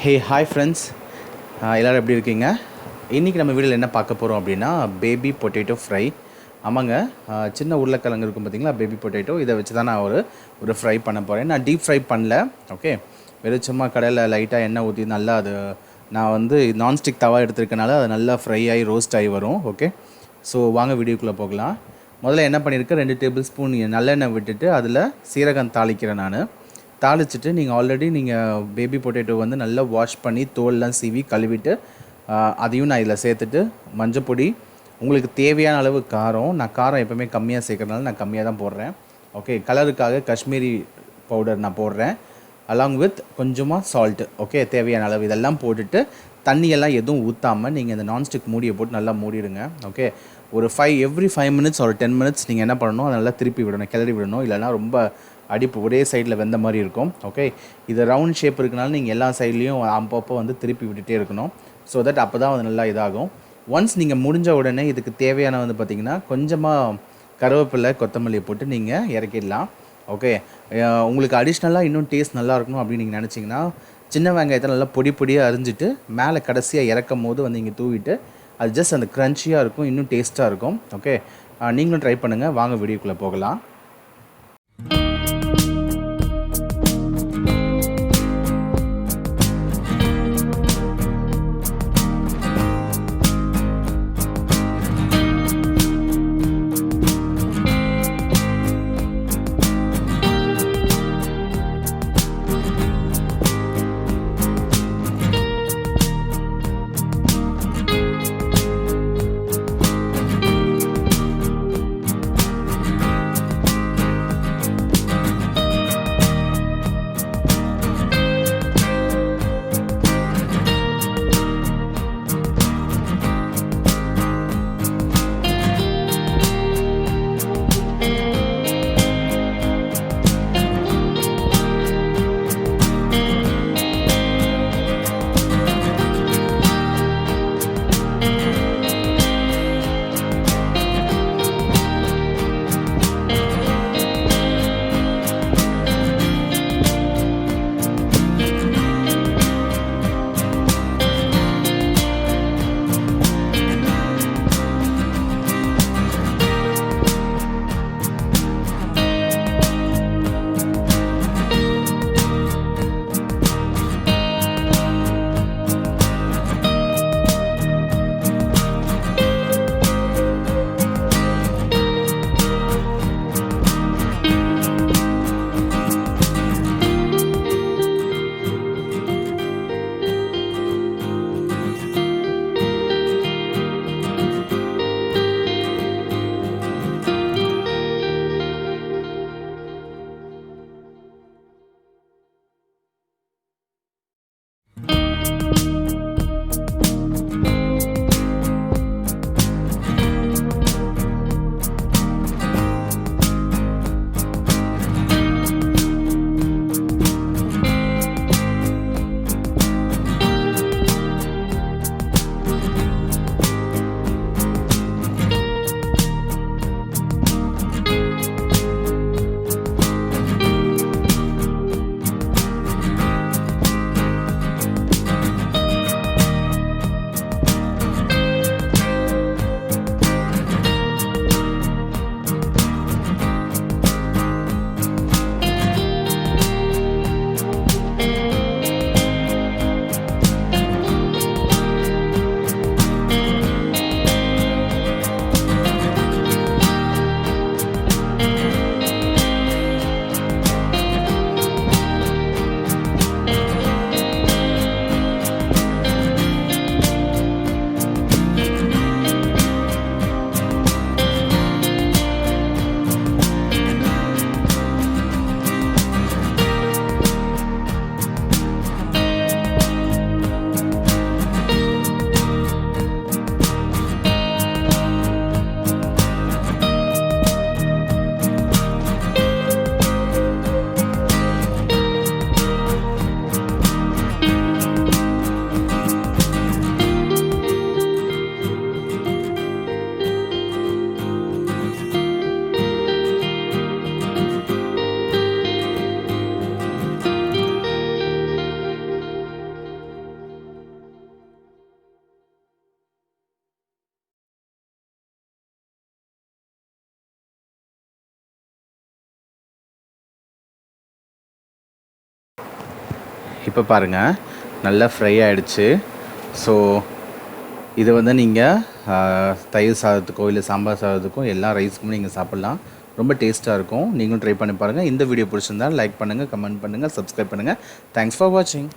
Hey hi friends, எல்லோரும் எப்படி இருக்கீங்க? இன்றைக்கி நம்ம வீடியோவில் என்ன பார்க்க போகிறோம் அப்படின்னா பேபி பொட்டேட்டோ ஃப்ரை. ஆமாங்க, சின்ன உருளைக்கிழங்கு இருக்கும் பார்த்திங்களா, பேபி பொட்டேட்டோ. இதை வச்சு தான் நான் ஒரு ஃப்ரை பண்ண போகிறேன். நான் டீப் ஃப்ரை பண்ணல, ஓகே. வெறும் சும்மா கடையில் லைட்டாக எண்ணெய் ஊற்றி நல்லா அது நான் நான்ஸ்டிக் தவா எடுத்துருக்கனால அது நல்லா ஃப்ரை ஆகி ரோஸ்ட் ஆகி வரும், ஓகே. ஸோ வாங்க வீடியோக்குள்ளே போகலாம். முதல்ல என்ன பண்ணியிருக்கேன், 2 டேபிள் ஸ்பூன் நல்லெண்ணெய் விட்டுட்டு அதில் சீரகம் தாளிக்கிறேன். நான் தாளிச்சிட்டு ஆல்ரெடி நீங்கள் பேபி பொட்டேட்டோ நல்லா வாஷ் பண்ணி தோல்லாம் சீவி கழுவிட்டு அதையும் நான் இதில் சேர்த்துட்டு மஞ்சப்பொடி, உங்களுக்கு தேவையான அளவு காரம். நான் காரம் எப்போவுமே கம்மியாக சேர்க்கறதுனால நான் கம்மியாக தான் போடுறேன், ஓகே. கலருக்காக காஷ்மீரி பவுடர் நான் போடுறேன், அலாங் வித் கொஞ்சமாக சால்ட்டு, ஓகே. தேவையான அளவு இதெல்லாம் போட்டுட்டு தண்ணியெல்லாம் எதுவும் ஊற்றாமல் நீங்கள் இந்த நான்ஸ்டிக் மூடியை போட்டு நல்லா மூடிடுங்க, ஓகே. ஒரு எவ்ரி 5 மினிட்ஸ் ஒரு 10 மினிட்ஸ் நீங்கள் என்ன பண்ணணும், அதை நல்லா திருப்பி விடணும், கிளறி விடணும். இல்லைனா ரொம்ப அடிப்பு ஒரே சைடில் வெந்த மாதிரி இருக்கும், ஓகே. இது ரவுண்ட் ஷேப் இருக்கனால நீங்கள் எல்லா சைட்லேயும் அப்பப்போ திருப்பி விட்டுட்டே இருக்கணும். ஸோ தட் அப்போ தான் நல்லா இதாகும். ஒன்ஸ் நீங்கள் முடிஞ்ச உடனே இதுக்கு தேவையான பார்த்திங்கன்னா கொஞ்சமாக கருவேப்பிலை கொத்தமல்லி போட்டு நீங்கள் இறக்கிடலாம், ஓகே. உங்களுக்கு அடிஷ்னலாக இன்னும் டேஸ்ட் நல்லா இருக்கணும் அப்படின்னு நீங்கள் நினச்சிங்கன்னா சின்ன வெங்காயத்தை நல்லா பொடி பொடியாக அரிஞ்சிட்டு மேலே கடைசியாக இறக்கும் போது நீங்கள் தூவிட்டு அது ஜஸ்ட் அந்த க்ரன்ச்சியாக இருக்கும், இன்னும் டேஸ்ட்டாக இருக்கும், ஓகே. நீங்களும் ட்ரை பண்ணுங்கள். வாங்க வீடியோக்குள்ளே போகலாம். இப்போ பாருங்கள் நல்லா ஃப்ரை ஆகிடுச்சு. ஸோ இது வந்து நீங்கள் தயிர் சாதத்துக்கோ இல்லை சாம்பார் சாதத்துக்கோ எல்லா ரைஸ்க்குமே நீங்கள் சாப்பிட்லாம். ரொம்ப டேஸ்ட்டாக இருக்கும். நீங்களும் ட்ரை பண்ணி பாருங்கள். இந்த வீடியோ பிடிச்சிருந்தால் லைக் பண்ணுங்கள், கமெண்ட் பண்ணுங்கள், சப்ஸ்கிரைப் பண்ணுங்கள். தேங்க்ஸ் ஃபார் வாட்சிங்.